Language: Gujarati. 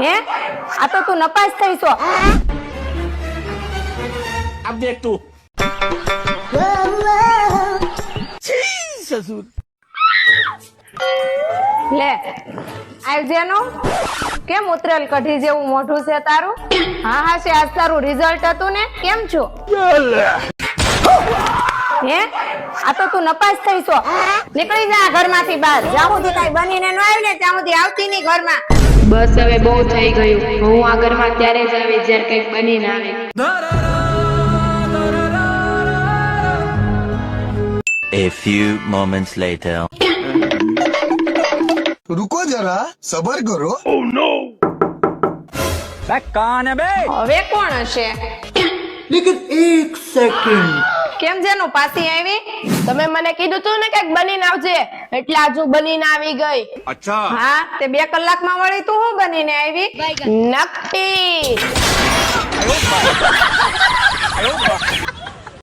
હે આ તો તું નપાસ થઈ છો. अब देख तू ससुर લે આવજેનો કેમ ઉતરેલ કઢી જેવું મોઢું છે તારું? હા હા છે આજ તારું રિઝલ્ટ હતું ને, કેમ છો? હે આ તો તું નપાસ થઈ છો. નીકળી જા ઘરમાંથી બહાર. જ્યાં સુધી કઈ બનીને ન આવી ને ત્યાં સુધી આવતી નહીં ઘરમાં. બસ હવે બહુ થઈ ગયું. હું આ ઘરમાં ત્યારે જ આવી જ્યારે કંઈક બનીને આવે. A few moments later. रुको जरा सबर करो। कौन है बे હવે કોણ હશે? लेकिन एक सेकंड કેમ જેનું પાછી આવી? તમે મને કીધું તું ને કંઈક બનીને આવજે, એટલે આજ હું બનીને આવી ગઈ. હા તે 2 કલાકમાં વળી તું શું બનીને આવી? નકટી.